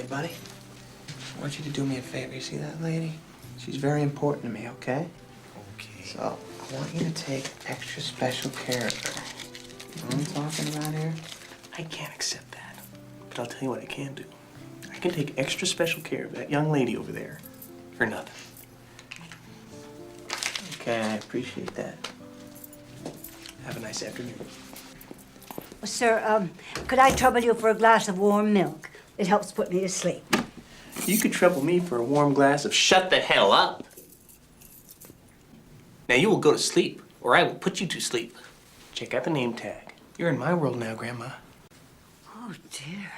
Hey, buddy. I want you to do me a favor. You see that lady? She's very important to me, okay? Okay. So, I want you to take extra special care of her. You know what I'm talking about here? I can't accept that. But I'll tell you what I can do. I can take extra special care of that young lady over there for nothing. Okay, I appreciate that. Have a nice afternoon. Sir, could I trouble you for a glass of warm milk? It helps put me to sleep. You could trouble me for a warm glass of shut the hell up. Now you will go to sleep, or I will put you to sleep. Check out the name tag. You're in my world now, Grandma. Oh, dear.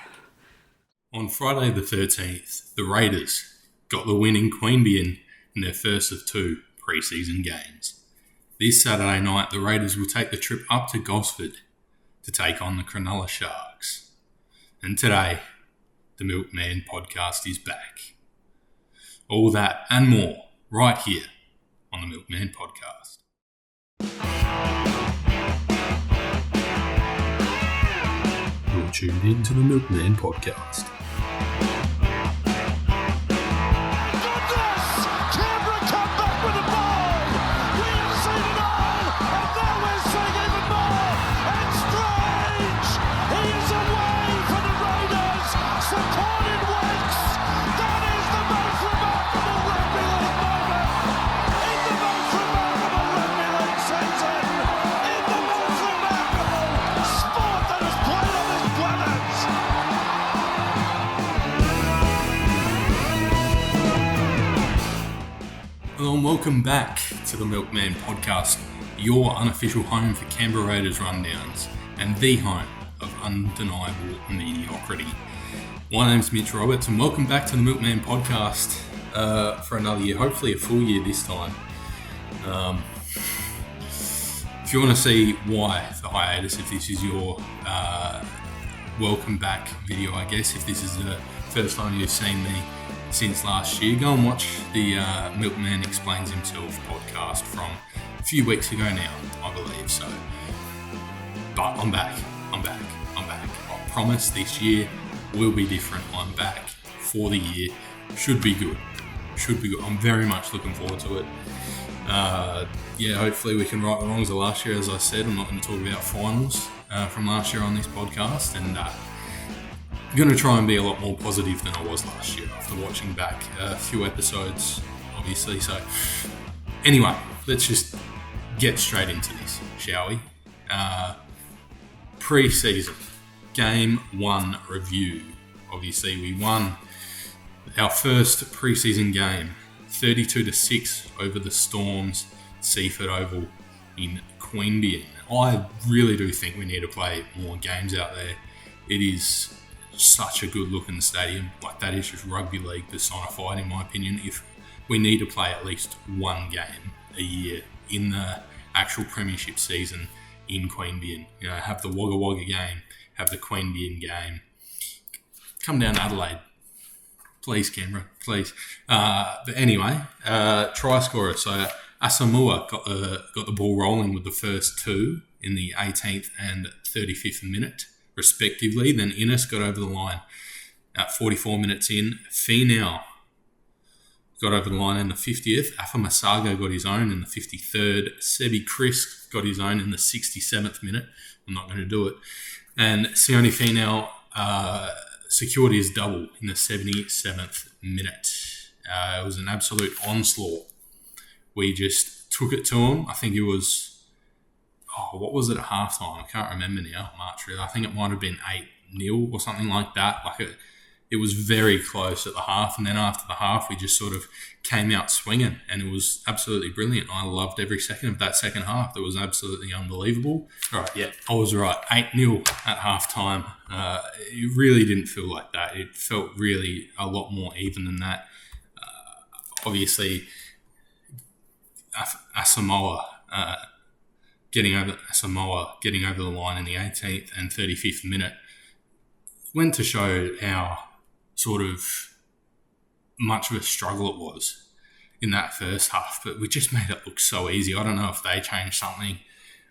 On Friday the 13th, the Raiders got the win in Queanbeyan in their first of 2 pre-season games. This Saturday night, the Raiders will take the trip up to Gosford to take on the Cronulla Sharks. And today, the Milkman podcast is back. All that and more right here on the Milkman podcast. You're tuned in to the Milkman podcast. Hello and welcome back to the Milkman podcast, your unofficial home for Canberra Raiders rundowns and the home of undeniable mediocrity. My name's Mitch Roberts and welcome back to the Milkman podcast for another year, hopefully a full year this time. If you want to see why the hiatus, if this is your welcome back video, I guess, if this is the first time you've seen me since last year, go and watch the Milkman Explains Himself podcast from a few weeks ago now, I believe. So, but I'm back. I promise this year will be different. I'm back for the year. Should be good. I'm very much looking forward to it. Hopefully we can right the wrongs of last year. As I said, I'm not going to talk about finals from last year on this podcast, and I'm going to try and be a lot more positive than I was last year after watching back a few episodes, obviously. So, anyway, let's just get straight into this, shall we? Pre-season, Game 1 review. Obviously, we won our first pre-season game, 32-6 over the Storms, Seaford Oval in Queanbeyan. I really do think we need to play more games out there. It is such a good looking stadium. Like, that is just rugby league personified, in my opinion. If we need to play at least one game a year in the actual premiership season in Queanbeyan, you know, have the Wagga Wagga game, have the Queanbeyan game, come down to Adelaide, please, Canberra, please. But anyway, try scorer. So Asamoah got the ball rolling with the first 2 in the 18th and 35th minute, respectively. Then Innes got over the line at 44 minutes in. Finau got over the line in the 50th. Afamasago got his own in the 53rd. Sebi Chris got his own in the 67th minute. I'm not going to do it. And Sione Finau secured his double in the 77th minute. It was an absolute onslaught. We just took it to him. I think it was... what was it at halftime? I can't remember now much, really. I think it might have been 8-0 or something like that. It was very close at the half, and then after the half, we just sort of came out swinging, and it was absolutely brilliant. I loved every second of that second half. It was absolutely unbelievable. All right, yeah, I was right. 8-0 at halftime. It really didn't feel like that. It felt really a lot more even than that. Obviously, Asamoah getting over the line in the 18th and 35th minute went to show how sort of much of a struggle it was in that first half, but we just made it look so easy. I don't know if they changed something.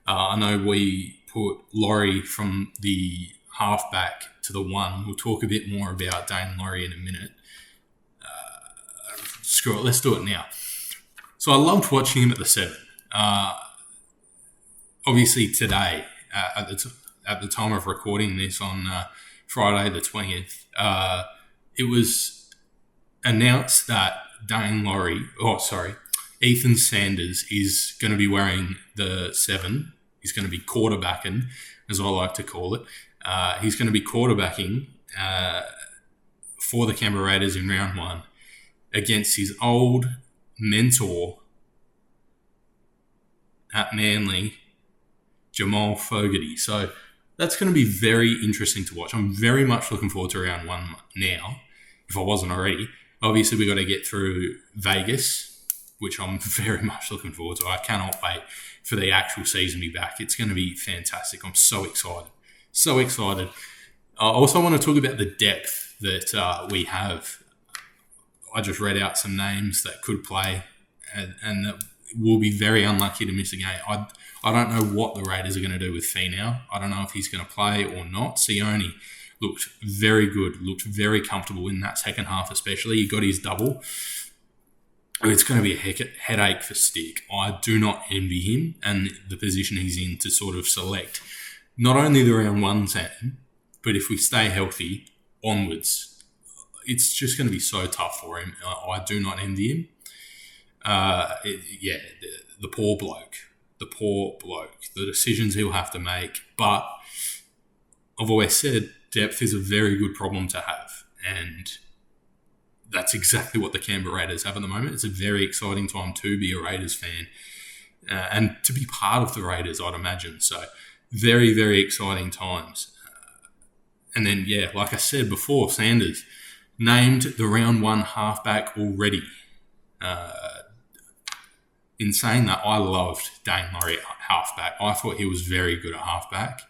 I know we put Laurie from the halfback to the 1. We'll talk a bit more about Dane Laurie in a minute. Screw it, let's do it now. So I loved watching him at the 7. Obviously today, at the time of recording this on Friday the 20th, it was announced that Ethan Sanders is going to be wearing the 7. He's going to be quarterbacking, as I like to call it. He's going to be quarterbacking for the Canberra Raiders in round 1 against his old mentor at Manly, Jamal Fogarty. So that's going to be very interesting to watch. I'm very much looking forward to round 1 now, if I wasn't already. Obviously, we've got to get through Vegas, which I'm very much looking forward to. I cannot wait for the actual season to be back. It's going to be fantastic. I'm so excited. So excited. I also want to talk about the depth that we have. I just read out some names that could play and that will be very unlucky to miss a game. I don't know what the Raiders are going to do with Finau. I don't know if he's going to play or not. Sione looked very good, looked very comfortable in that second half especially. He got his double. It's going to be a headache for Stick. I do not envy him and the position he's in to sort of select not only the round 1 team, but if we stay healthy, onwards. It's just going to be so tough for him. I do not envy him. The poor bloke. The decisions he'll have to make. But I've always said depth is a very good problem to have. And that's exactly what the Canberra Raiders have at the moment. It's a very exciting time to be a Raiders fan and to be part of the Raiders, I'd imagine. So very, very exciting times. And then, like I said before, Sanders named the round 1 halfback already. In saying that, I loved Dane Laurie at halfback. I thought he was very good at halfback.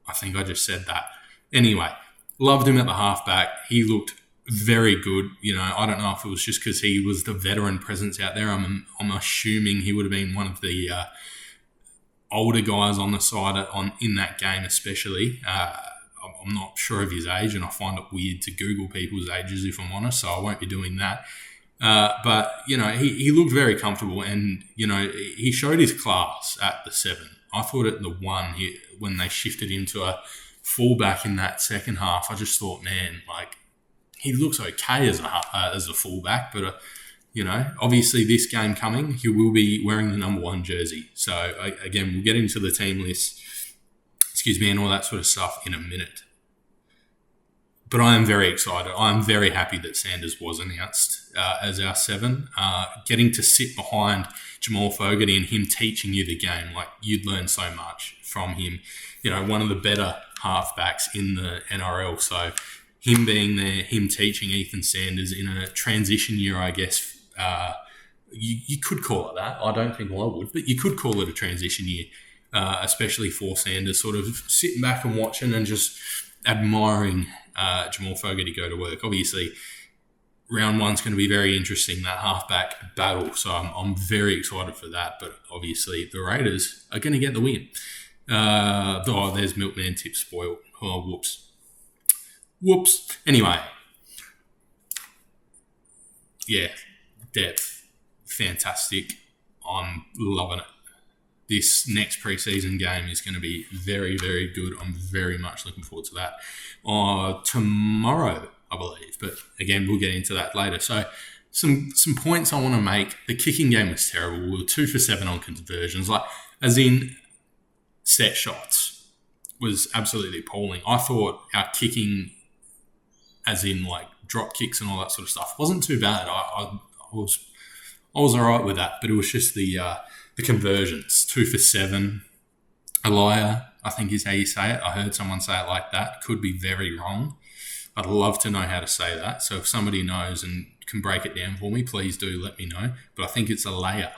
I think I just said that. Anyway, loved him at the halfback. He looked very good. I don't know if it was just because he was the veteran presence out there. I'm assuming he would have been one of the older guys on the side in that game especially. I'm not sure of his age, and I find it weird to Google people's ages if I'm honest, so I won't be doing that. But he looked very comfortable, and he showed his class at the 7. I thought at the 1 when they shifted into a fullback in that second half, I just thought, man, like he looks okay as a fullback, but obviously this game coming, he will be wearing the number 1 jersey. So again, we'll get into the team list, and all that sort of stuff in a minute. But I am very excited. I'm very happy that Sanders was announced as our 7. Getting to sit behind Jamal Fogarty and him teaching you the game, like you'd learn so much from him. One of the better halfbacks in the NRL. So him being there, him teaching Ethan Sanders in a transition year, I guess you could call it that. I don't think I would, but you could call it a transition year, especially for Sanders, sort of sitting back and watching and just admiring Jamal Fogarty go to work. Obviously, round 1's going to be very interesting, that halfback battle. So I'm very excited for that. But obviously, the Raiders are going to get the win. There's Milkman tip spoiled. Oh, whoops. Anyway, depth, fantastic. I'm loving it. This next preseason game is going to be very, very good. I'm very much looking forward to that. Tomorrow, I believe. But again, we'll get into that later. So some points I want to make. The kicking game was terrible. We were 2 for 7 on conversions. As in set shots was absolutely appalling. I thought our kicking, as in drop kicks and all that sort of stuff, wasn't too bad. I was all right with that. But it was just the conversions. 2 for 7. Elia, I think is how you say it. I heard someone say it like that. Could be very wrong. I'd love to know how to say that. So if somebody knows and can break it down for me, please do let me know. But I think it's Elia,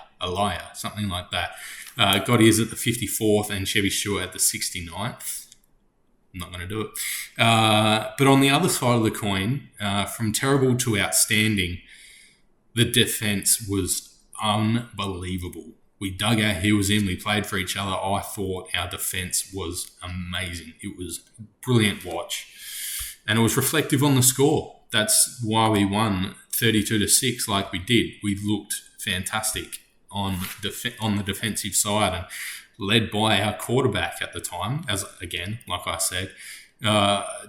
something like that. Gotti is at the 54th and Chevy Stewart at the 69th. I'm not going to do it. But on the other side of the coin, from terrible to outstanding, the defense was unbelievable. We dug our heels in. We played for each other. I thought our defence was amazing. It was a brilliant watch. And it was reflective on the score. That's why we won 32-6 like we did. We looked fantastic on the defensive side and led by our quarterback at the time, as again, like I said,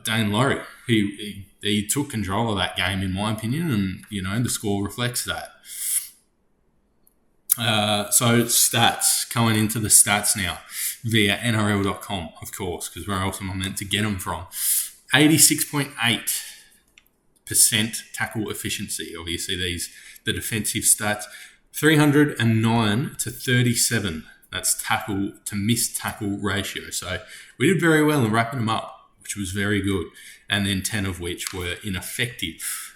Dane Laurie. He took control of that game, in my opinion, and, you know, the score reflects that. So stats, going into the stats now via NRL.com, of course, because where else am I meant to get them from? 86.8% tackle efficiency. Obviously, the defensive stats. 309 to 37. That's tackle to missed tackle ratio. So we did very well in wrapping them up, which was very good. And then 10 of which were ineffective.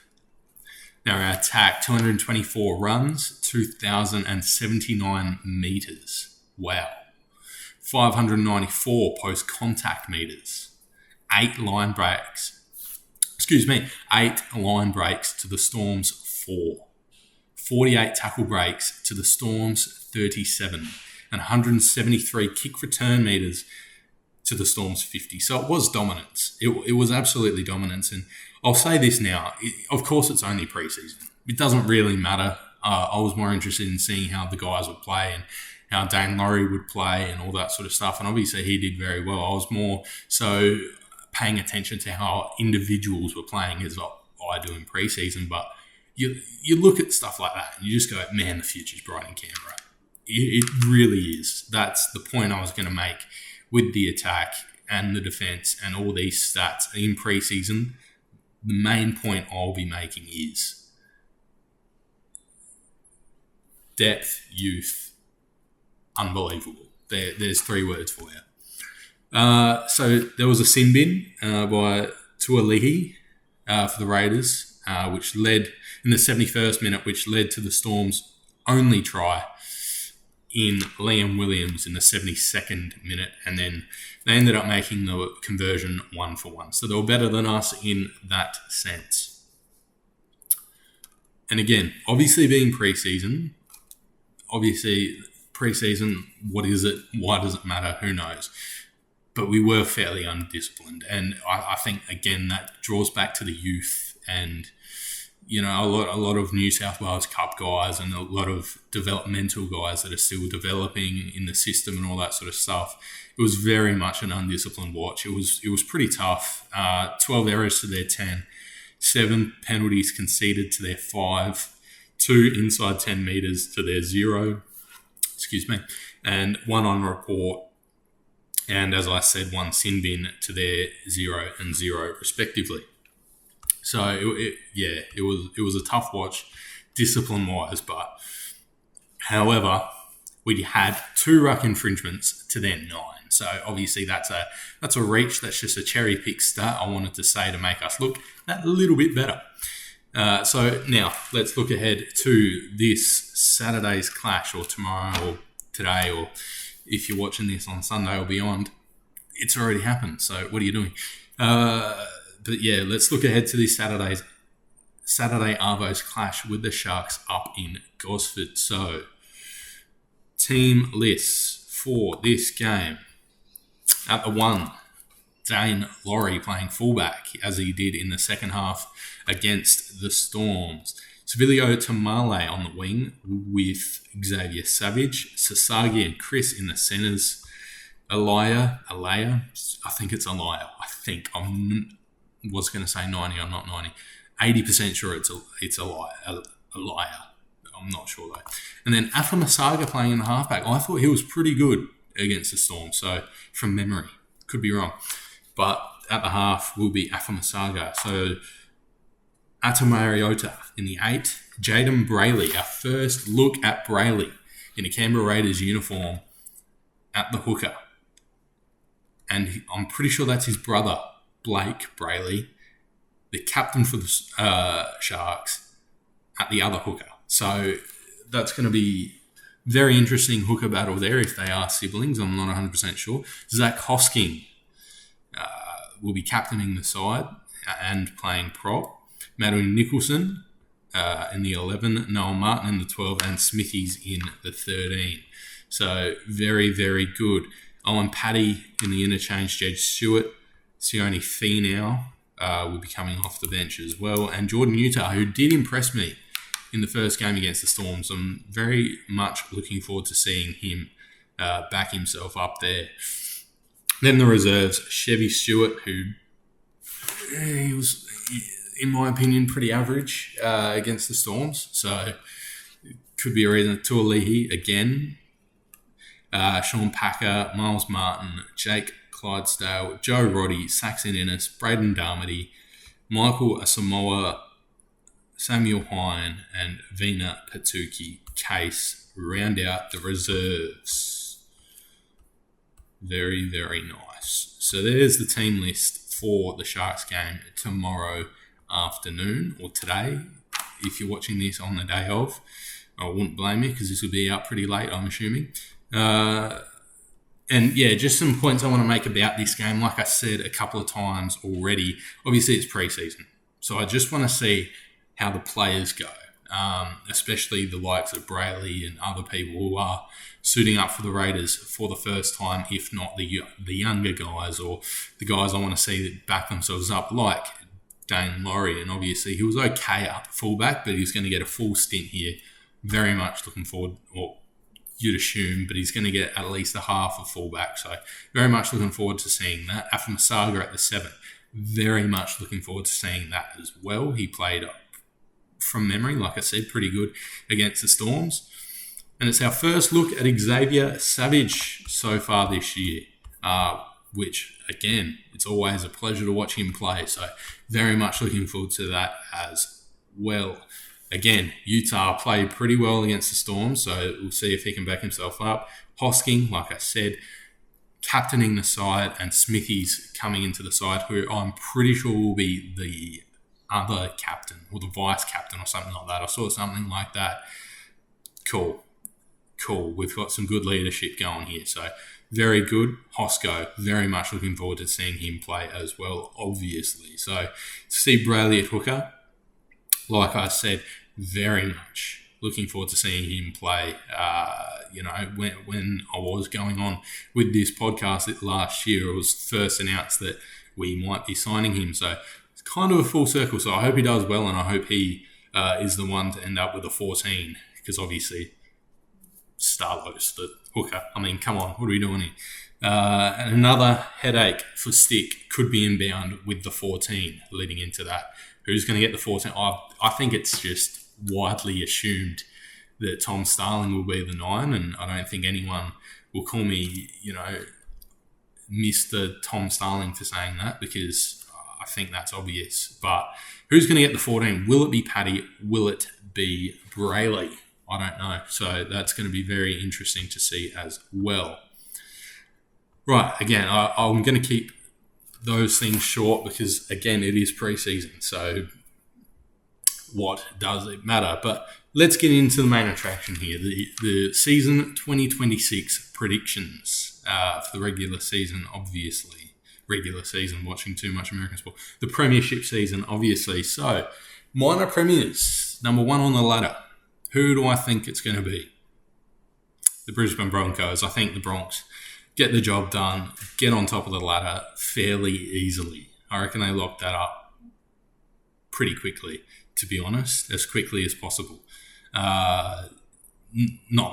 Now our attack, 224 runs, 2,079 metres. Wow. 594 post-contact metres. 8 line breaks to the Storm's 4. 48 tackle breaks to the Storm's 37. And 173 kick return metres to the Storm's 50. So it was dominance. It was absolutely dominance. And I'll say this now. Of course, it's only preseason. It doesn't really matter. I was more interested in seeing how the guys would play and how Dane Laurie would play and all that sort of stuff. And obviously, he did very well. I was more so paying attention to how individuals were playing as I do in preseason. But you look at stuff like that and you just go, man, the future's bright in Canberra. It really is. That's the point I was going to make with the attack and the defence and all these stats in preseason. The main point I'll be making is depth, youth, unbelievable. There's 3 words for you. So there was a sin bin by Tualihi for the Raiders, which led in the 71st minute, which led to the Storm's only try in Liam Williams in the 72nd minute, and then they ended up making the conversion 1-for-1. So they were better than us in that sense. And again, obviously being preseason, what is it? Why does it matter? Who knows? But we were fairly undisciplined. And I think, again, that draws back to the youth and, you know, a lot of New South Wales Cup guys and a lot of developmental guys that are still developing in the system and all that sort of stuff. It was very much an undisciplined watch. It was pretty tough. 12 errors to their 10, 7 penalties conceded to their 5, 2 inside 10 metres to their 0, and 1 on report. And as I said, 1 sin bin to their 0 and 0 respectively. So it was a tough watch, discipline-wise, but however, we had 2 ruck infringements to their 9. So obviously that's a reach. That's just a cherry pick stat I wanted to say to make us look that little bit better. So now let's look ahead to this Saturday's clash, or tomorrow, or today, or if you're watching this on Sunday or beyond, it's already happened. So what are you doing? But yeah, let's look ahead to this Saturday Arvos clash with the Sharks up in Gosford. So, team lists for this game. At the 1, Dane Laurie playing fullback, as he did in the second half against the Storms. Civilio Tamale on the wing with Xavier Savage, Sasagi and Chris in the centres. Alaya, I think it's Alaya. Was going to say 90, I'm not 90. 80% sure it's a liar. I'm not sure though. And then Afamasaga playing in the halfback. I thought he was pretty good against the Storm. So from memory, could be wrong. But at the half will be Afamasaga. So Atamariota in the 8. Jaden Brayley, our first look at Brayley in a Canberra Raiders uniform at the hooker. And I'm pretty sure that's his brother, Blake Brayley, the captain for the Sharks, at the other hooker. So that's going to be very interesting hooker battle there if they are siblings. I'm not 100% sure. Zach Hosking will be captaining the side and playing prop. Madeline Nicholson in the 11, Noah Martin in the 12, and Smithies in the 13. So very, very good. Owen Paddy in the interchange, Jed Stewart, Sione Finau will be coming off the bench as well, and Jordan Utah, who did impress me in the first game against the Storms. I'm very much looking forward to seeing him back himself up there. Then the reserves, Chevy Stewart, who he was, in my opinion, pretty average against the Storms. So could be a reason. Tualihi again. Sean Packer, Miles Martin, Jake Clydesdale, Joe Roddy, Saxon Innes, Braden Darmody, Michael Asamoah, Samuel Hine, and Vina Patuki Case round out the reserves. Very, very nice. So there's the team list for the Sharks game tomorrow afternoon, or today, if you're watching this on the day of. I wouldn't blame you because this will be out pretty late, I'm assuming. And yeah, just some points I want to make about this game. Like I said a couple of times already, obviously it's preseason. So I just want to see how the players go, especially the likes of Brayley and other people who are suiting up for the Raiders for the first time, if not the younger guys or the guys I want to see that back themselves up, like Dane Laurie. And obviously he was okay up fullback, but he's going to get a full stint here. Very much looking forward, or you'd assume, but he's going to get at least a half of fullback. So very much looking forward to seeing that. Afamasaga at the 7, very much looking forward to seeing that as well. He played, from memory, like I said, pretty good against the Storms. And it's our first look at Xavier Savage so far this year, which, again, it's always a pleasure to watch him play. So very much looking forward to that as well. Again, Utah played pretty well against the Storms, so we'll see if he can back himself up. Hosking, like I said, captaining the side, and Smithies coming into the side, who I'm pretty sure will be the other captain or the vice captain or something like that. I saw something like that. Cool. We've got some good leadership going here, so very good. Hosco, very much looking forward to seeing him play as well, obviously. So Steve Brayley at hooker, like I said, very much looking forward to seeing him play. When I was going on with this podcast last year, it was first announced that we might be signing him. So it's kind of a full circle. So I hope he does well, and I hope he is the one to end up with a 14, because obviously Starlos, the hooker. I mean, come on, what are we doing here? And another headache for Stick could be inbound with the 14 leading into that. Who's going to get the 14? I think it's just widely assumed that Tom Starling will be the 9, and I don't think anyone will call me, Mr. Tom Starling for saying that, because I think that's obvious. But who's going to get the 14? Will it be Paddy? Will it be Brayley? I don't know. So that's going to be very interesting to see as well. Right, again, I'm going to keep those things short because, again, it is preseason. So what does it matter? But let's get into the main attraction here, the season 2026 predictions for the regular season, obviously. Regular season, watching too much American sport. The premiership season, obviously. So, minor premiers, number 1 on the ladder. Who do I think it's going to be? The Brisbane Broncos. I think the Bronx get the job done, get on top of the ladder fairly easily. I reckon they lock that up pretty quickly, to be honest, as quickly as possible. Not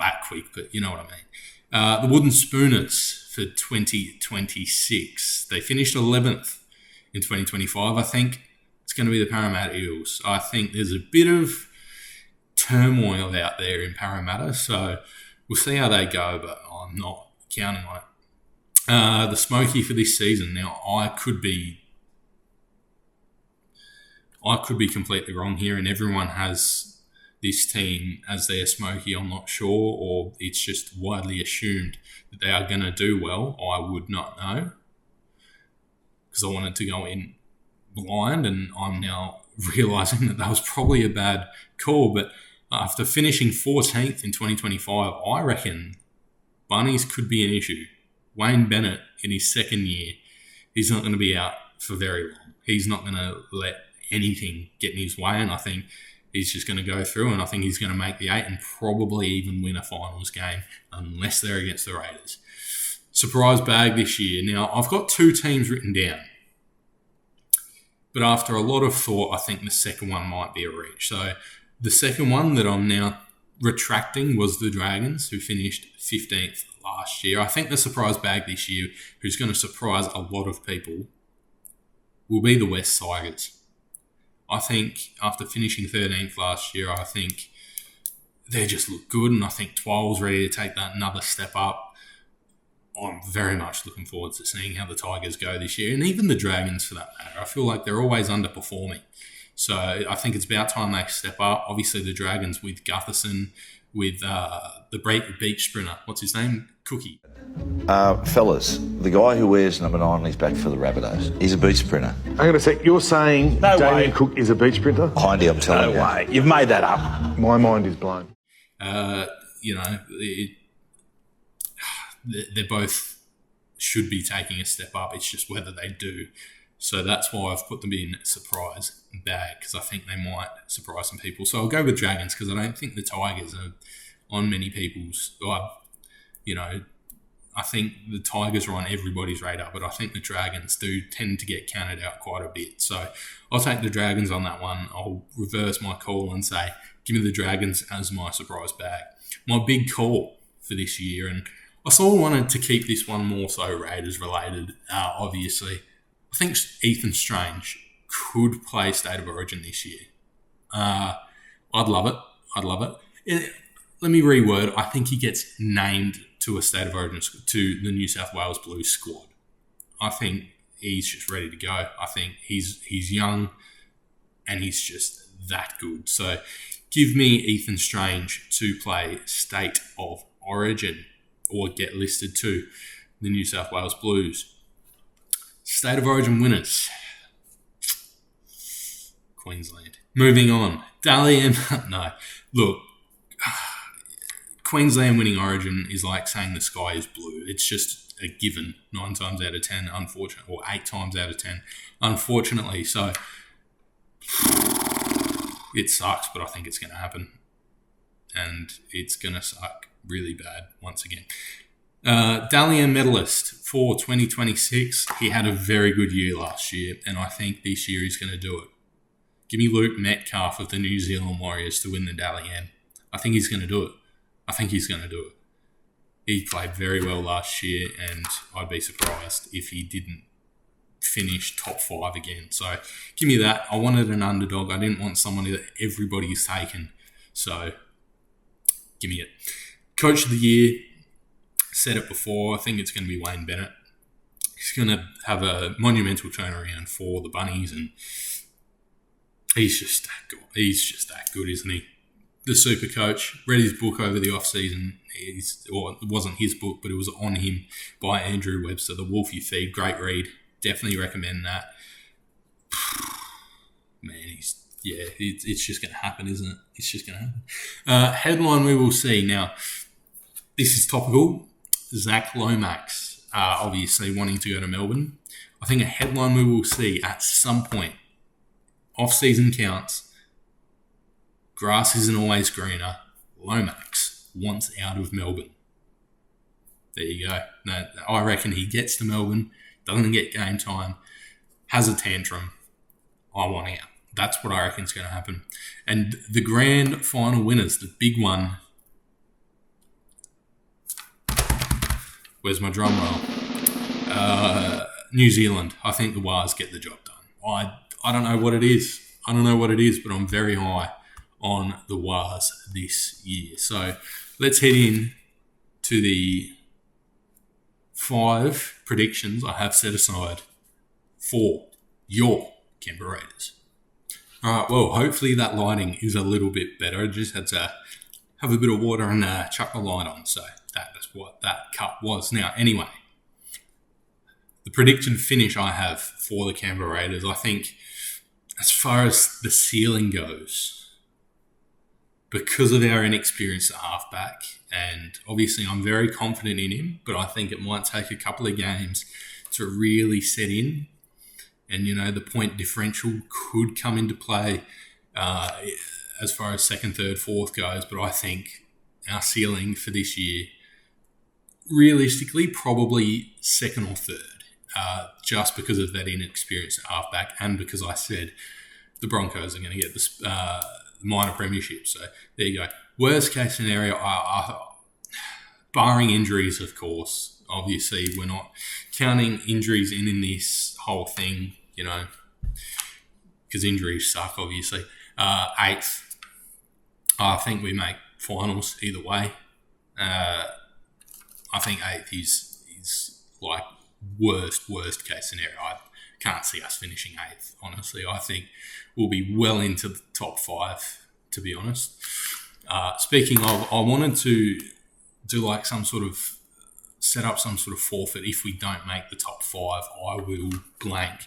that quick, but you know what I mean. The Wooden Spooners for 2026. They finished 11th in 2025. I think it's going to be the Parramatta Eels. I think there's a bit of turmoil out there in Parramatta, so we'll see how they go, but I'm not counting on it. The Smoky for this season. Now, I could be completely wrong here, and everyone has this team as their Smoky. I'm not sure, or it's just widely assumed that they are going to do well. I would not know, because I wanted to go in blind, and I'm now realising that was probably a bad call. But after finishing 14th in 2025, I reckon Bunnies could be an issue. Wayne Bennett, in his second year, he's not going to be out for very long. He's not going to let anything get in his way, and I think he's just going to go through, and I think he's going to make the 8 and probably even win a finals game unless they're against the Raiders. Surprise bag this year. Now, I've got 2 teams written down, but after a lot of thought, I think the second one might be a reach. So the second one that I'm now retracting was the Dragons, who finished 15th last year. I think the surprise bag this year, who's going to surprise a lot of people, will be the West Tigers. I think after finishing 13th last year, I think they just look good, and I think 12's ready to take that another step up. I'm very much looking forward to seeing how the Tigers go this year, and even the Dragons for that matter. I feel like they're always underperforming. So I think it's about time they step up. Obviously, the Dragons with Gutherson, with the beach sprinter. What's his name? Cookie. Fellas, the guy who wears number 9 on his back for the Rabbitohs, he's a beach sprinter. Hang on a sec, you're saying Damien Cook is a beach sprinter? Hindy, I'm telling you. No way, you've made that up. My mind is blown. They both should be taking a step up. It's just whether they do. So that's why I've put them in surprise bag, because I think they might surprise some people. So I'll go with Dragons, because I don't think the Tigers are on many people's... I think the Tigers are on everybody's radar, but I think the Dragons do tend to get counted out quite a bit. So I'll take the Dragons on that one. I'll reverse my call and say, give me the Dragons as my surprise bag. My big call for this year, and I sort of wanted to keep this one more so Raiders related, obviously. I think Ethan Strange could play State of Origin this year. I'd love it. Let me reword. I think he gets named to a State of Origin, to the New South Wales Blues squad. I think he's just ready to go. I think he's young and he's just that good. So give me Ethan Strange to play State of Origin or get listed to the New South Wales Blues. State of Origin winners. Queensland. Moving on. No. Look, Queensland winning Origin is like saying the sky is blue. It's just a given 9 times out of 10, unfortunately, or 8 times out of 10, unfortunately. So it sucks, but I think it's going to happen. And it's going to suck really bad once again. Dally M medalist for 2026. He had a very good year last year, and I think this year he's going to do it. Give me Luke Metcalf of the New Zealand Warriors to win the Dally M. I think he's going to do it. He played very well last year, and I'd be surprised if he didn't finish top 5 again. So give me that. I wanted an underdog. I didn't want someone that everybody's taken. So give me it. Coach of the year, said it before. I think it's going to be Wayne Bennett. He's going to have a monumental turnaround for the Bunnies, and he's just that good, isn't he? The super coach. Read his book over the off-season. It wasn't his book, but it was on him by Andrew Webster, The Wolf You Feed. Great read. Definitely recommend that. Man, it's just going to happen, isn't it? It's just going to happen. Headline we will see. Now, this is topical. Zach Lomax, obviously wanting to go to Melbourne. I think a headline we will see at some point. Off-season counts. Grass isn't always greener. Lomax wants out of Melbourne. There you go. No, I reckon he gets to Melbourne, doesn't get game time, has a tantrum. I want out. That's what I reckon is going to happen. And the grand final winners, the big one. Where's my drum roll? New Zealand. I think the Wars get the job done. I don't know what it is. But I'm very high on the Wars this year. So let's head in to the 5 predictions I have set aside for your Canberra Raiders. All right, well, hopefully that lighting is a little bit better. I just had to have a bit of water and chuck the light on. So that's what that cut was. Now, anyway, the prediction finish I have for the Canberra Raiders, I think as far as the ceiling goes, because of our inexperience at halfback, and obviously I'm very confident in him, but I think it might take a couple of games to really set in. And, the point differential could come into play as far as second, third, fourth goes, but I think our ceiling for this year, realistically, probably second or third, just because of that inexperienced halfback and because I said the Broncos are going to get this minor premiership. So there you go. Worst case scenario, barring injuries, of course. Obviously, we're not counting injuries in this whole thing, because injuries suck, obviously. 8th, I think we make finals either way. I think 8th is like worst case scenario. I can't see us finishing 8th, honestly. I think we'll be well into the top 5, to be honest. Speaking of, I wanted to do like set up some sort of forfeit. If we don't make the top 5, I will blank.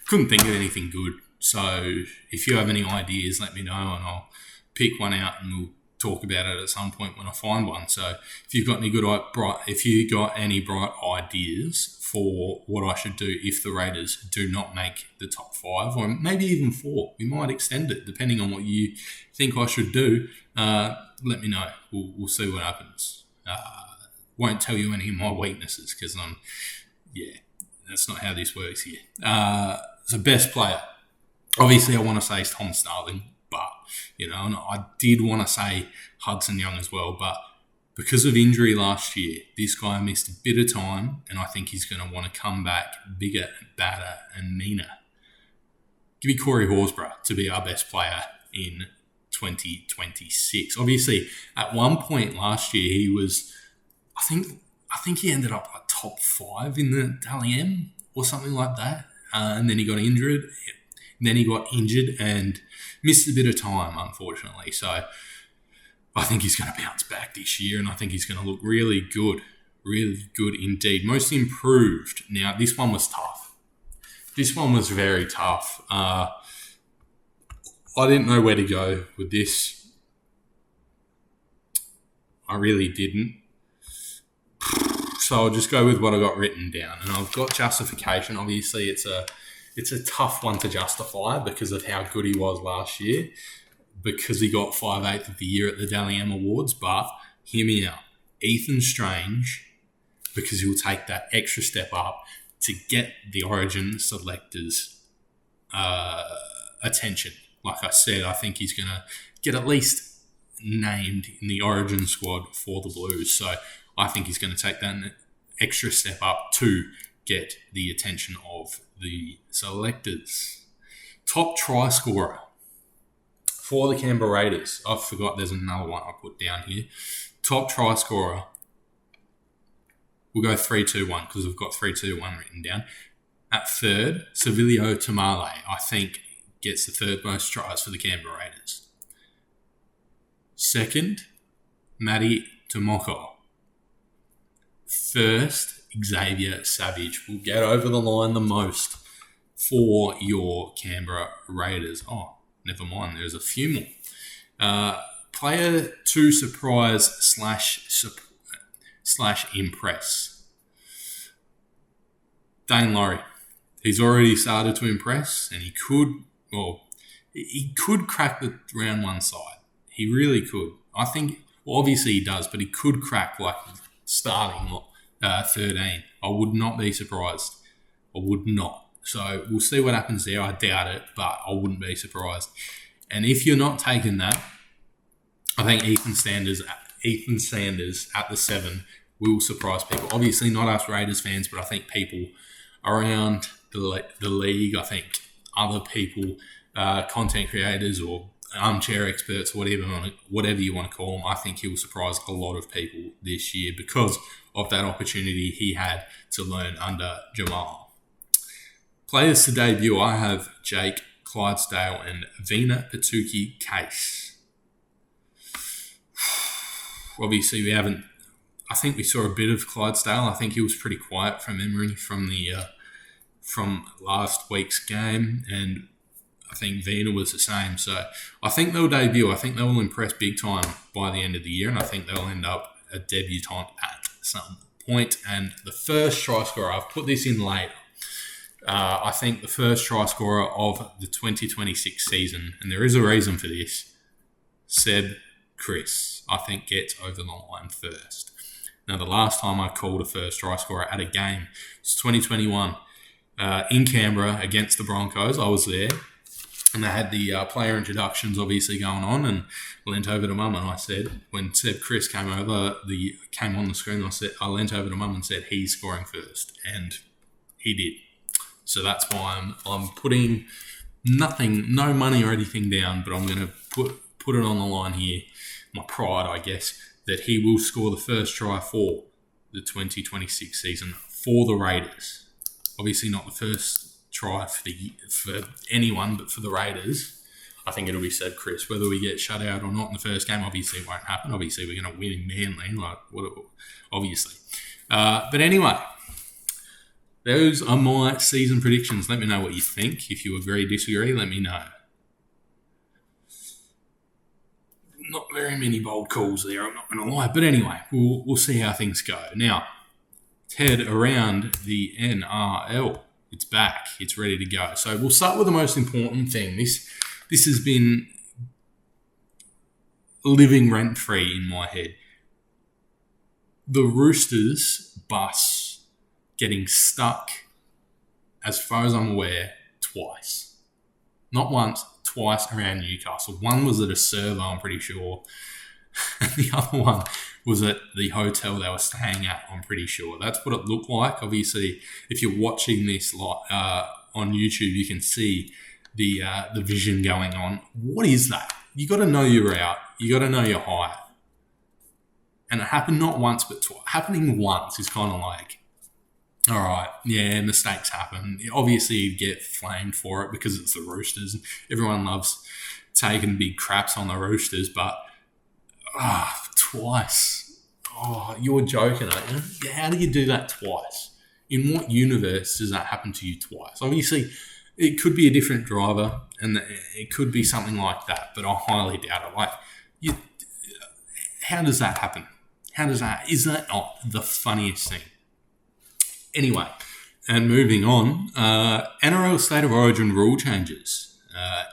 Couldn't think of anything good. So if you have any ideas, let me know and I'll pick one out and we'll talk about it at some point when I find one. So if you've got any bright ideas for what I should do if the Raiders do not make the top 5, or maybe even 4, we might extend it depending on what you think I should do. Let me know. We'll see what happens. Won't tell you any of my weaknesses because that's not how this works here. The best player, obviously, I want to say is Tom Starling, but and I did want to say Hudson Young as well, but because of injury last year, this guy missed a bit of time, and I think he's going to want to come back bigger, badder, and meaner. Give me Corey Horsburgh to be our best player in 2026. Obviously, at one point last year, he was. I think he ended up like top 5 in the Dally M or something like that. And then he got injured. Then he got injured and missed a bit of time, unfortunately. So I think he's going to bounce back this year and I think he's going to look really good indeed. Most improved. Now, this one was tough. This one was very tough. I didn't know where to go with this. I really didn't. So I'll just go with what I got written down. And I've got justification. Obviously, it's a tough one to justify because of how good he was last year, because he got 5/8 of the year at the Dally M Awards. But hear me out. Ethan Strange, because he'll take that extra step up to get the Origin selectors' attention. Like I said, I think he's going to get at least named in the Origin squad for the Blues. So I think he's going to take that extra step up to get the attention of the selectors. Top try scorer for the Canberra Raiders. I forgot there's another one I put down here. Top try scorer. We'll go 3-2-1 because we've got 3-2-1 written down. At third, Savilio Tamale, I think, gets the third most tries for the Canberra Raiders. Second, Matty Tomoko. First, Xavier Savage will get over the line the most for your Canberra Raiders. Oh, never mind. There's a few more. Player to surprise / impress. Dane Laurie. He's already started to impress, and he could crack the round 1 side. He really could. I think, obviously he does, but he could crack starting 13. I would not be surprised. I would not. So we'll see what happens there. I doubt it, but I wouldn't be surprised. And if you're not taking that, I think Ethan Sanders at the 7 will surprise people. Obviously not us Raiders fans, but I think people around the league, I think other people, content creators or armchair experts, whatever you want to call them, I think he'll surprise a lot of people this year because of that opportunity he had to learn under Jamal. Players to debut, I have Jake Clydesdale and Vina Patuki Case. Obviously, I think we saw a bit of Clydesdale. I think he was pretty quiet from memory from last week's game, and I think Vina was the same. So I think they'll debut. I think they will impress big time by the end of the year, and I think they'll end up a debutant at some point. And the first try scorer, I've put this in later. I think the first try scorer of the 2026 season, and there is a reason for this, Seb, Chris, I think gets over the line first. Now, the last time I called a first try scorer at a game was 2021 in Canberra against the Broncos. I was there, and they had the player introductions obviously going on, and I leant over to Mum and I said, when Seb Chris came on the screen, I leant over to Mum and said, he's scoring first, and he did. So that's why I'm putting no money or anything down, but I'm going to put it on the line here, my pride, I guess, that he will score the first try for the 2026 season for the Raiders. Obviously not the first try for anyone, but for the Raiders, I think it'll be Seb Chris. Whether we get shut out or not in the first game, obviously it won't happen. Obviously we're going to win in Manly, obviously. But anyway, those are my season predictions. Let me know what you think. If you agree, disagree, let me know. Not very many bold calls there, I'm not going to lie. But anyway, we'll see how things go. Now, head around the NRL. It's back. It's ready to go. So we'll start with the most important thing. This has been living rent-free in my head. The Roosters bus getting stuck, as far as I'm aware, twice. Not once, twice around Newcastle. One was at a servo, I'm pretty sure. And the other one was at the hotel they were staying at, I'm pretty sure. That's what it looked like. Obviously, if you're watching this on YouTube, you can see the vision going on. What is that? You got to know your route. You got to know your height. And it happened not once, but twice. Happening once is kind of like, all right, yeah, mistakes happen. Obviously, you get flamed for it because it's the Roosters. Everyone loves taking big craps on the Roosters, but twice. Oh, you're joking, aren't you? How do you do that twice? In what universe does that happen to you twice? Obviously, it could be a different driver, and it could be something like that, but I highly doubt it. How does that happen? Is that not the funniest thing? Anyway, and moving on, NRL State of Origin rule changes.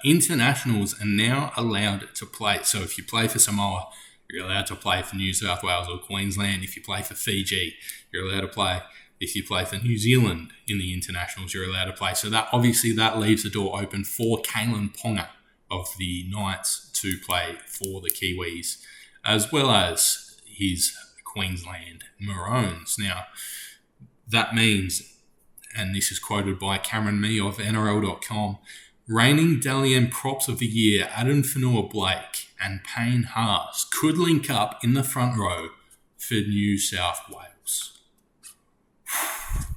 Internationals are now allowed to play. So if you play for Samoa, you're allowed to play for New South Wales or Queensland. If you play for Fiji, you're allowed to play. If you play for New Zealand in the internationals, you're allowed to play. So that leaves the door open for Kalen Ponga of the Knights to play for the Kiwis, as well as his Queensland Maroons. Now, that means, and this is quoted by Cameron Mee of NRL.com, reigning Dalian props of the year, Adam Fanua-Blake and Payne Haas could link up in the front row for New South Wales.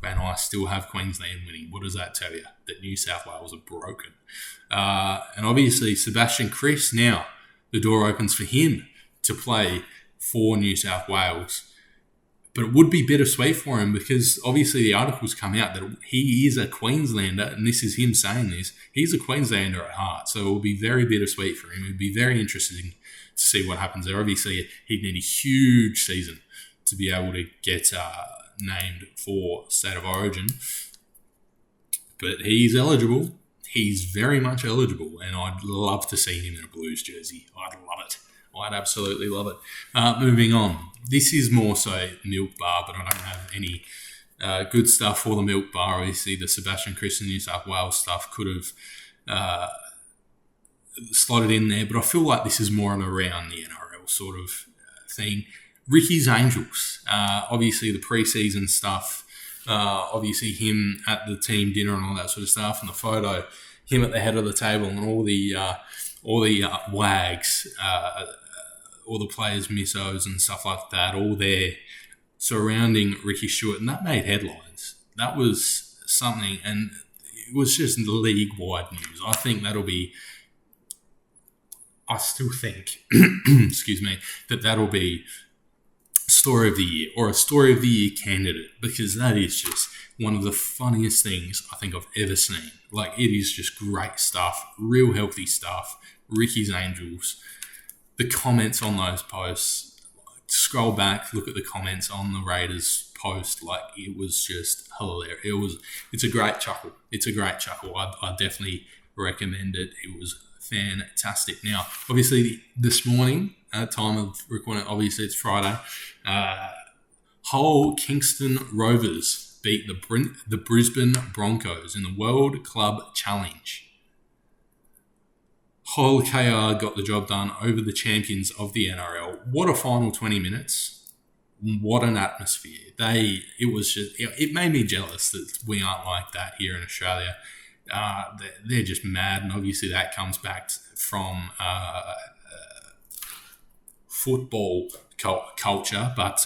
And I still have Queensland winning. What does that tell you? That New South Wales are broken. And obviously, Sebastian Kris, now the door opens for him to play for New South Wales. But it would be bittersweet for him because obviously the articles come out that he is a Queenslander, and this is him saying this. He's a Queenslander at heart, so it will be very bittersweet for him. It would be very interesting to see what happens there. Obviously, he'd need a huge season to be able to get named for State of Origin. But he's eligible. He's very much eligible, and I'd love to see him in a Blues jersey. I'd love it. I'd absolutely love it. Moving on. This is more so Milk Bar, but I don't have any good stuff for the Milk Bar. Obviously, the Sebastian Kris and New South Wales stuff could have slotted in there, but I feel like this is more an around the NRL sort of thing. Ricky's Angels. Obviously, the preseason stuff. Obviously, him at the team dinner and all that sort of stuff, and the photo, him at the head of the table, and all the wags, all the players' missos and stuff like that, all there surrounding Ricky Stewart, and that made headlines. That was something, and it was just league-wide news. I think I still think, excuse me, that'll be Story of the Year, or a Story of the Year candidate, because that is just one of the funniest things I think I've ever seen. Like, it is just great stuff, real healthy stuff. Ricky's Angels, the comments on those posts, scroll back, look at the comments on the Raiders post, like, it was just hilarious. It's a great chuckle. I definitely recommend it. It was fantastic. Now, obviously, this morning, at time of recording, obviously it's Friday, Hull Kingston Rovers beat the Brisbane Broncos in the World Club Challenge. Hull KR got the job done over the champions of the NRL. What a final 20 minutes. What an atmosphere. It made me jealous that we aren't like that here in Australia. They're just mad, and obviously that comes back from football culture, but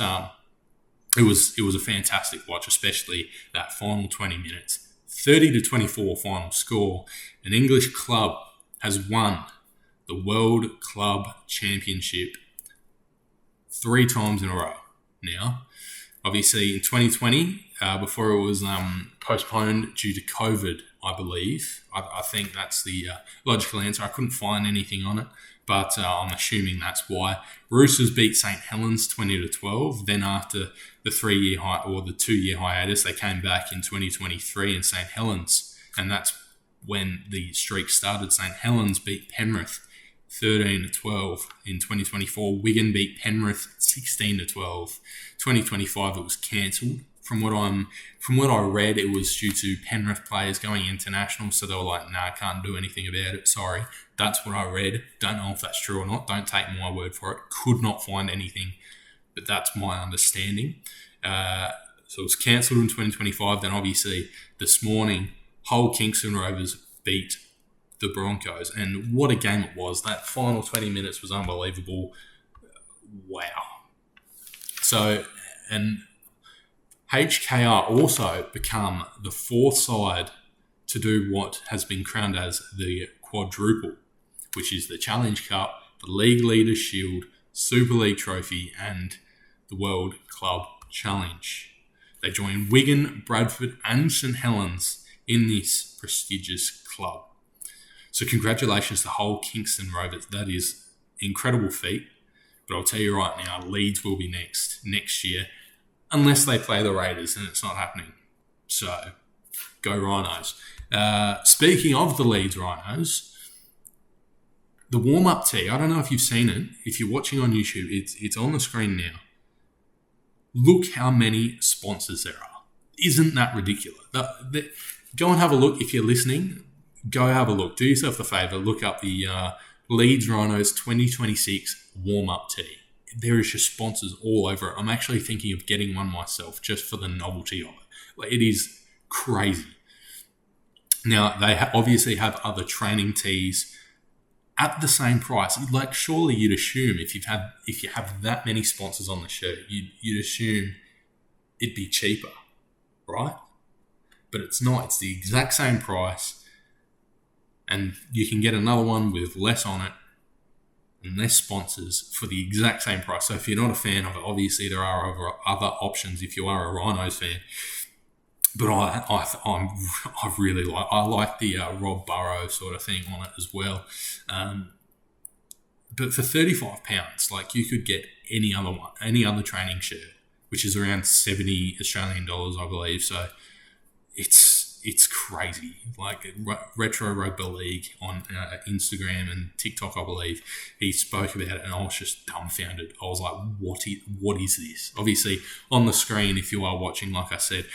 it was a fantastic watch, especially that final 20 minutes. 30-24 final score. An English club has won the World Club Championship 3 times in a row now. Obviously, in 2020, before it was postponed due to COVID, I believe. I think that's the logical answer. I couldn't find anything on it, but I'm assuming that's why. Roosters beat St. Helens 20-12. Then after the 2-year hiatus, they came back in 2023 in St. Helens, and that's when the streak started. St. Helens beat Penrith 13-12 in 2024. Wigan beat Penrith 16-12. 2025 it was cancelled. From what I read, it was due to Penrith players going international, so they were like, "Nah, can't do anything about it. Sorry." That's what I read. Don't know if that's true or not. Don't take my word for it. Could not find anything, but that's my understanding. So it was cancelled in 2025. Then obviously this morning, Hull Kingston Rovers beat the Broncos, and what a game it was. That final 20 minutes was unbelievable. Wow. So, and HKR also become the 4th side to do what has been crowned as the quadruple, which is the Challenge Cup, the League Leaders Shield, Super League Trophy, and the World Club Challenge. They join Wigan, Bradford, and St. Helens in this prestigious club. So congratulations to Hull Kingston Rovers. That is an incredible feat. But I'll tell you right now, Leeds will be next year, unless they play the Raiders, and it's not happening. So go Rhinos. Speaking of the Leeds Rhinos, the warm-up tee, I don't know if you've seen it. If you're watching on YouTube, it's on the screen now. Look how many sponsors there are. Isn't that ridiculous? Go and have a look. If you're listening, go have a look. Do yourself the favour. Look up the Leeds Rhinos 2026 warm-up tee. There is just sponsors all over it. I'm actually thinking of getting one myself just for the novelty of it. Like, it is crazy. Now, they obviously have other training tees at the same price. Like, surely you'd assume if you have that many sponsors on the shirt, you'd assume it'd be cheaper, right? But it's not. It's the exact same price, and you can get another one with less on it and less sponsors for the exact same price. So if you're not a fan of it, obviously there are other options if you are a Rhinos fan. But I really like the Rob Burrow sort of thing on it as well. But for £35, like, you could get any other training shirt, which is around 70 Australian dollars, I believe. So it's crazy. Like, Retro Rugby League on Instagram and TikTok, I believe, he spoke about it, and I was just dumbfounded. I was like, what is this? Obviously, on the screen, if you are watching, like I said,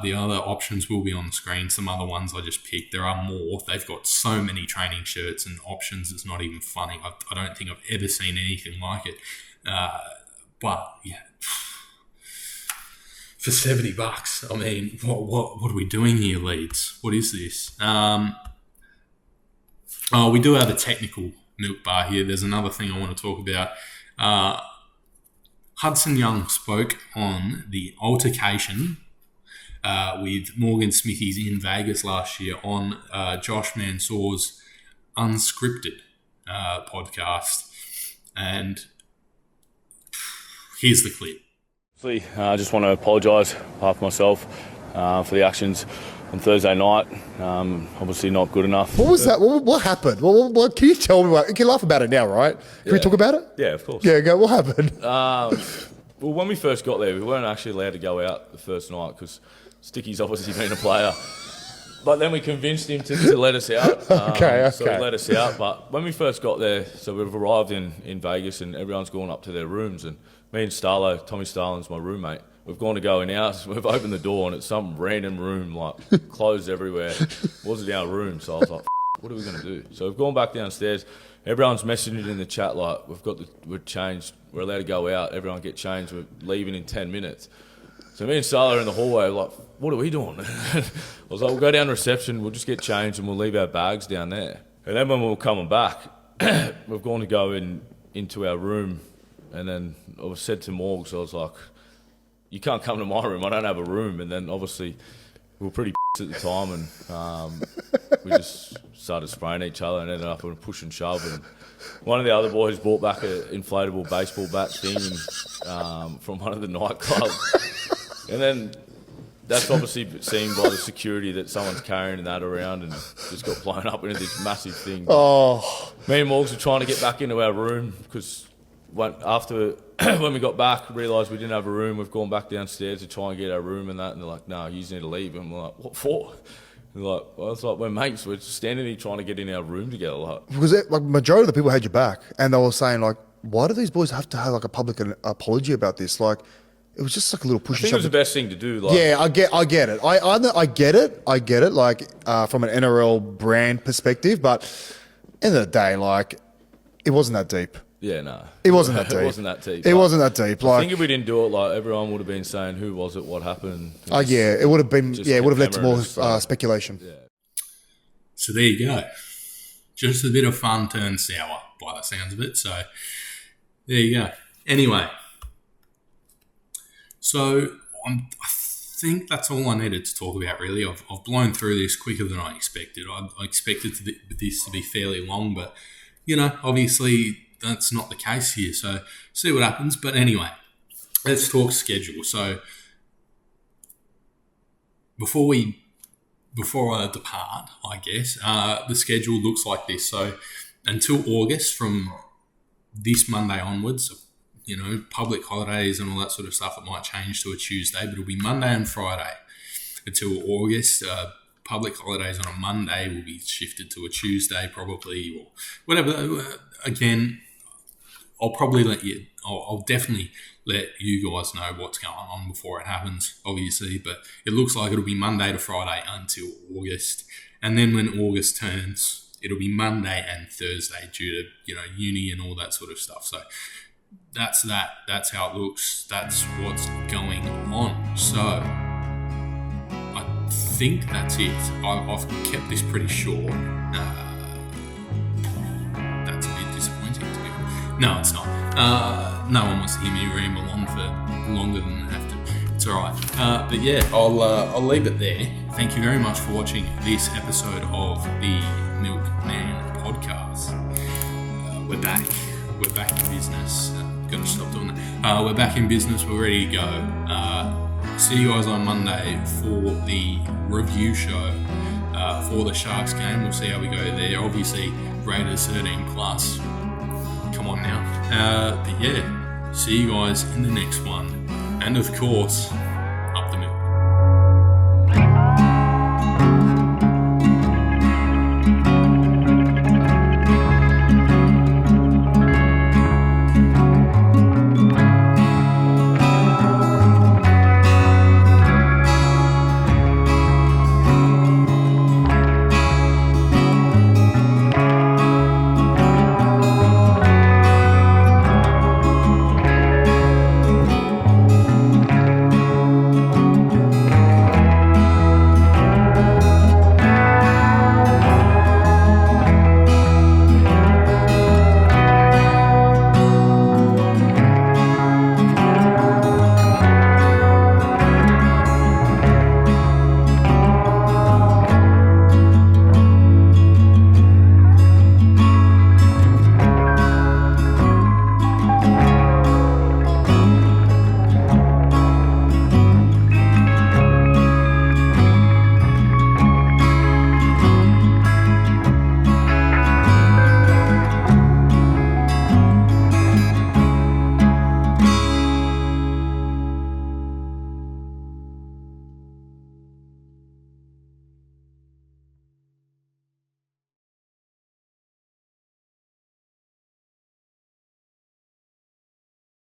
the other options will be on the screen. Some other ones I just picked. There are more. They've got so many training shirts and options. It's not even funny. I don't think I've ever seen anything like it. But yeah, for $70, I mean, what are we doing here, Leeds? What is this? We do have a technical milk bar here. There's another thing I want to talk about. Hudson Young spoke on the altercation with Morgan Smithies in Vegas last year on Josh Mansour's Unscripted podcast. And here's the clip. I just want to apologise on behalf of myself for the actions on Thursday night. Obviously not good enough. What was that? What happened? What can you tell me? You can laugh about it now, right? Can we talk about it? Yeah, of course. Yeah, go. What happened? Well, when we first got there, we weren't actually allowed to go out the first night because Sticky's obviously been a player But then we convinced him to let us out. Okay. So he let us out. But when we first got there, so we've arrived in Vegas and everyone's gone up to their rooms. And me and Starlo, Tommy Starlin's my roommate, we've gone to go in ours. We've opened the door and it's some random room, like clothes everywhere. It wasn't our room. So I was like, what are we going to do? So we've gone back downstairs. Everyone's messaging it in the chat like, we're changed. We're allowed to go out. Everyone get changed. We're leaving in 10 minutes. So me and Starlo are in the hallway like, what are we doing? I was like, we'll go down to reception, we'll just get changed and we'll leave our bags down there. And then when we were coming back, we've gone to go into our room and then I was said to Morgs, I was like, you can't come to my room, I don't have a room. And then obviously we were pretty at the time and we just started spraying each other and ended up in a push and shove. And one of the other boys brought back an inflatable baseball bat thing from one of the nightclubs. And then that's obviously seen by the security that someone's carrying that around and just got blown up into this massive thing. Oh. Me and Morgs were trying to get back into our room because after when we got back, realised we didn't have a room. We've gone back downstairs to try and get our room and that. And they're like, no, you just need to leave. And we're like, what for? And they're like, well, it's like we're mates. We're just standing here trying to get in our room together. Like, Because majority of the people had your back, and they were saying like, why do these boys have to have like a public apology about this? Like, it was just like a little push. I think it was the best thing to do. Like, yeah, I get it. I get it. Like from an NRL brand perspective, but end of the day, like, it wasn't that deep. Yeah, no. It wasn't that deep. It wasn't that deep. It wasn't that deep. Like, I think if we didn't do it, like everyone would have been saying, "Who was it? What happened?" oh yeah, it would have been. Just Yeah, it would have led to more ephemeral, speculation. Yeah. So there you go. Just a bit of fun turned sour by the sounds of it. So there you go. Anyway, so I think that's all I needed to talk about, really. I've blown through this quicker than I expected. I expected this to be fairly long, but, obviously that's not the case here. So see what happens. But anyway, let's talk schedule. So before I depart, I guess, the schedule looks like this. So until August, from this Monday onwards, public holidays and all that sort of stuff, it might change to a Tuesday, but it'll be Monday and Friday until August. Public holidays on a Monday will be shifted to a Tuesday probably, or whatever. Again, I'll definitely let you guys know what's going on before it happens, obviously, but it looks like it'll be Monday to Friday until August. And then when August turns, it'll be Monday and Thursday due to, uni and all that sort of stuff. So that's that. That's how it looks. That's what's going on. So I think that's it. I've kept this pretty short. That's a bit disappointing to me. No, it's not. No one wants to hear me ramble on for longer than I have to. It's all right. But yeah, I'll leave it there. Thank you very much for watching this episode of the Milkman Podcast. We're back. We're back in business. Got to stop doing that. We're back in business. We're ready to go. See you guys on Monday for the review show for the Sharks game. We'll see how we go there. Obviously, Raiders 13 plus. Come on now. But yeah, see you guys in the next one. And of course,